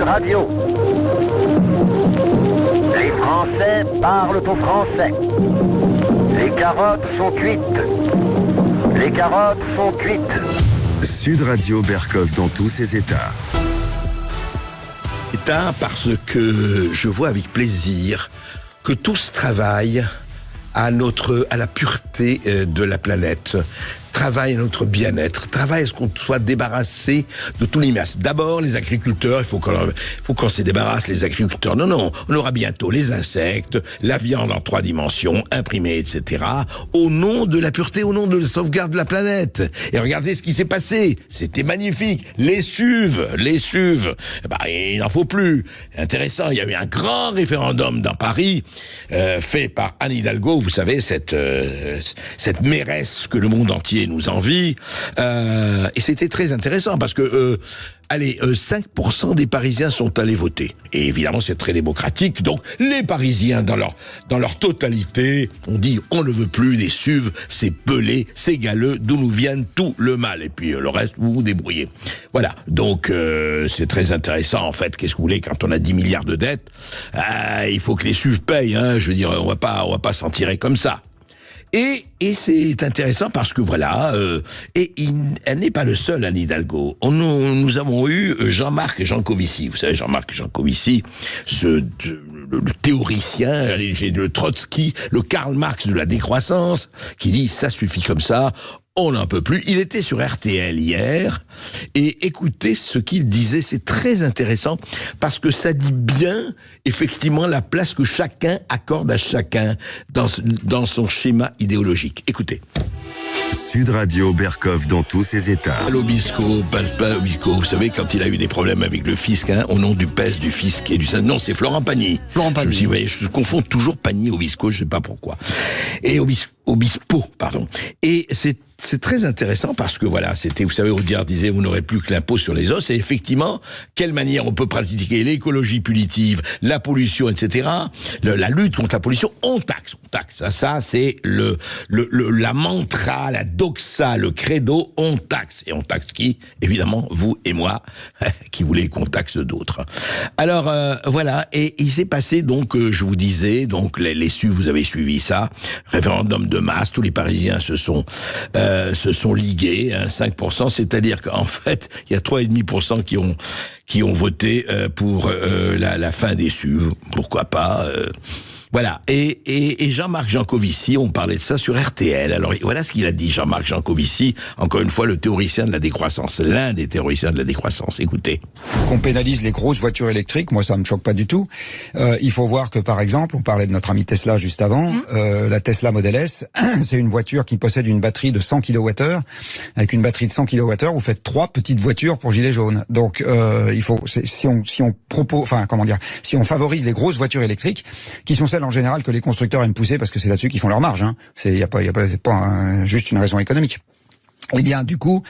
Radio. Les Français parlent au français. Les carottes sont cuites. Les carottes sont cuites. Sud Radio Berkov dans tous ses états. Parce que je vois avec plaisir que tous travaillent à la pureté de la planète, travaille à notre bien-être, travaille à ce qu'on soit débarrassé de tous les masses. D'abord, les agriculteurs, il faut qu'on se débarrasse, les agriculteurs. Non, on aura bientôt les insectes, la viande en 3 dimensions, imprimée, etc., au nom de la pureté, au nom de la sauvegarde de la planète. Et regardez ce qui s'est passé. C'était magnifique. Les SUV. Il n'en faut plus. Intéressant. Il y a eu un grand référendum dans Paris, fait par Anne Hidalgo, vous savez, cette mairesse que le monde entier nous envie, et c'était très intéressant parce que 5% des Parisiens sont allés voter. Et évidemment, c'est très démocratique. Donc, les Parisiens, dans leur totalité, ont dit on ne veut plus des SUV, c'est pelé, c'est galeux, d'où nous viennent tout le mal. Et puis, le reste, vous vous débrouillez. Voilà. Donc, c'est très intéressant, en fait. Qu'est-ce que vous voulez, quand on a 10 milliards de dettes, il faut que les SUV payent, hein. Je veux dire, on va pas s'en tirer comme ça. Et c'est intéressant parce que elle n'est pas le seul, Anne Hidalgo. Nous avons eu Jean-Marc Jancovici. Vous savez, Jean-Marc Jancovici, le théoricien, le Trotsky, le Karl Marx de la décroissance, qui dit ça suffit comme ça. On n'en peut plus. Il était sur RTL hier, et écoutez ce qu'il disait, c'est très intéressant, parce que ça dit bien, effectivement, la place que chacun accorde à chacun dans son schéma idéologique. Écoutez. Sud Radio Berkov dans tous ses états. Obispo, vous savez, quand il a eu des problèmes avec le fisc, au nom du PES, du fisc et du... Non, c'est Florent Pagny. Je confonds toujours Pagny et Obispo, je ne sais pas pourquoi. Et Obispo, pardon. Et c'est très intéressant parce que vous savez, Audiard disait vous n'aurez plus que l'impôt sur les os, et effectivement, quelle manière on peut pratiquer l'écologie punitive, la pollution, etc., la lutte contre la pollution, on taxe. Ça, c'est la mantra, la doxa, le credo, on taxe. Et on taxe qui? Évidemment, vous et moi, qui voulez qu'on taxe d'autres. Alors, voilà, et il s'est passé, donc, je vous disais, donc, les SUV, vous avez suivi ça, référendum de masse, tous les Parisiens se sont ligués, 5%, c'est-à-dire qu'en fait, il y a 3,5% qui ont voté pour la fin des SUV, pourquoi pas. Voilà, et Jean-Marc Jancovici, on parlait de ça sur RTL. Alors voilà ce qu'il a dit, Jean-Marc Jancovici, encore une fois le théoricien de la décroissance, l'un des théoriciens de la décroissance. Écoutez. Qu'on pénalise les grosses voitures électriques, moi ça me choque pas du tout. Il faut voir que par exemple, on parlait de notre ami Tesla juste avant, la Tesla Model S, c'est une voiture qui possède une batterie de 100 kWh. Avec une batterie de 100 kWh, vous faites 3 petites voitures pour gilets jaunes. Donc il faut, si on favorise les grosses voitures électriques, qui sont celles en général que les constructeurs aiment pousser parce que c'est là-dessus qu'ils font leur marge. C'est pas juste une raison économique. Eh bien, du coup,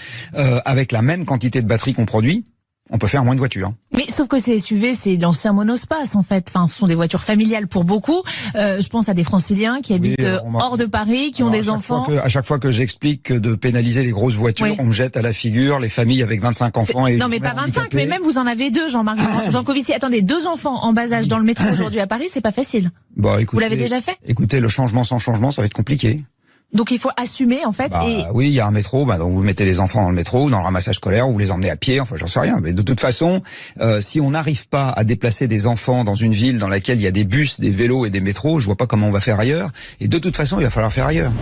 avec la même quantité de batterie qu'on produit, on peut faire moins de voitures. Mais sauf que ces SUV, c'est l'ancien monospace en fait. Enfin, ce sont des voitures familiales pour beaucoup. Je pense à des Franciliens qui habitent hors de Paris, qui ont des enfants. À chaque fois que j'explique que de pénaliser les grosses voitures, on me jette à la figure les familles avec 25 enfants. Non, mais pas 25, mais même vous en avez 2, Jean-Marc Jancovici. Attendez, 2 enfants en bas âge dans le métro aujourd'hui à Paris, c'est pas facile. Écoutez, vous l'avez déjà fait? Écoutez, le changement sans changement, ça va être compliqué. Donc il faut assumer en fait. Oui, il y a un métro, donc vous mettez les enfants dans le métro, dans le ramassage scolaire, ou vous les emmenez à pied, enfin j'en sais rien. Mais de toute façon, si on n'arrive pas à déplacer des enfants dans une ville dans laquelle il y a des bus, des vélos et des métros, je vois pas comment on va faire ailleurs. Et de toute façon, il va falloir faire ailleurs.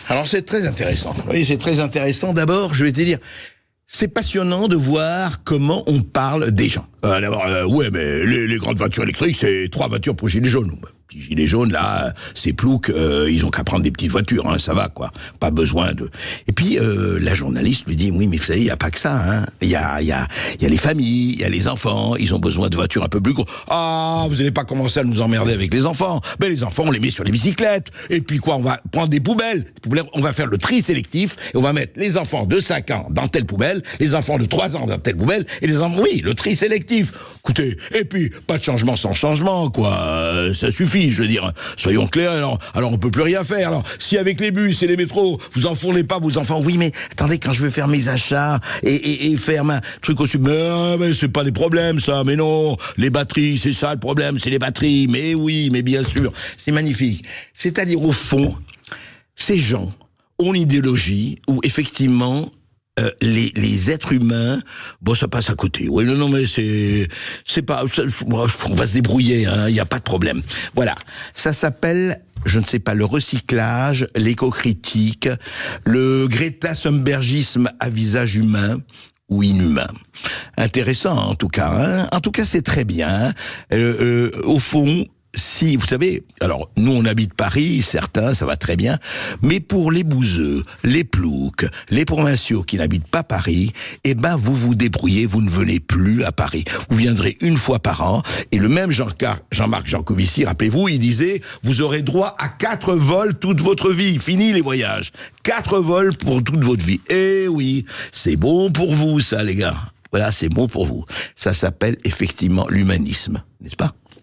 Alors c'est très intéressant. Oui, c'est très intéressant. D'abord, je vais te dire, c'est passionnant de voir comment on parle des gens. D'abord, mais les grandes voitures électriques, c'est 3 voitures pour gilets jaunes. Petits gilets jaunes, là, c'est plouc, ils ont qu'à prendre des petites voitures, ça va, quoi. Pas besoin de... Et puis, la journaliste lui dit, oui, mais vous savez, il n'y a pas que ça, Il y a les familles, il y a les enfants, ils ont besoin de voitures un peu plus grosses. Ah, vous n'allez pas commencer à nous emmerder avec les enfants. Ben, les enfants, on les met sur les bicyclettes. Et puis quoi, on va prendre des poubelles. On va faire le tri sélectif, et on va mettre les enfants de 5 ans dans telle poubelle, les enfants de 3 ans dans telle poubelle, et les enfants, oui, le tri sélectif. Écoutez, et puis, pas de changement sans changement, quoi. Ça suffit. suffit, je veux dire, soyons clairs, alors on peut plus rien faire. Alors, si avec les bus et les métros, vous en fournez pas vos enfants, oui, mais attendez, quand je veux faire mes achats et faire ma truc au sud, mais c'est pas des problèmes, ça, mais non, les batteries, c'est ça le problème, c'est les batteries, mais oui, mais bien sûr, c'est magnifique. C'est-à-dire, au fond, ces gens ont une idéologie où, effectivement, les êtres humains, bon, ça passe à côté. Oui, non, mais c'est pas, on va se débrouiller, hein, il n'y a pas de problème. Voilà. Ça s'appelle, je ne sais pas, le recyclage, l'éco-critique, le Greta Thunbergisme à visage humain ou inhumain. Intéressant, en tout cas, hein. En tout cas, c'est très bien. Au fond, si, vous savez, alors, nous, on habite Paris, certains, ça va très bien, mais pour les bouseux, les ploucs, les provinciaux qui n'habitent pas Paris, eh ben, vous vous débrouillez, vous ne venez plus à Paris. Vous viendrez une fois par an, et le même Jean-Marc Jancovici, rappelez-vous, il disait, vous aurez droit à 4 vols toute votre vie. Fini les voyages. 4 vols pour toute votre vie. Eh oui, c'est bon pour vous, ça, les gars. Voilà, c'est bon pour vous. Ça s'appelle effectivement l'humanisme, n'est-ce pas ?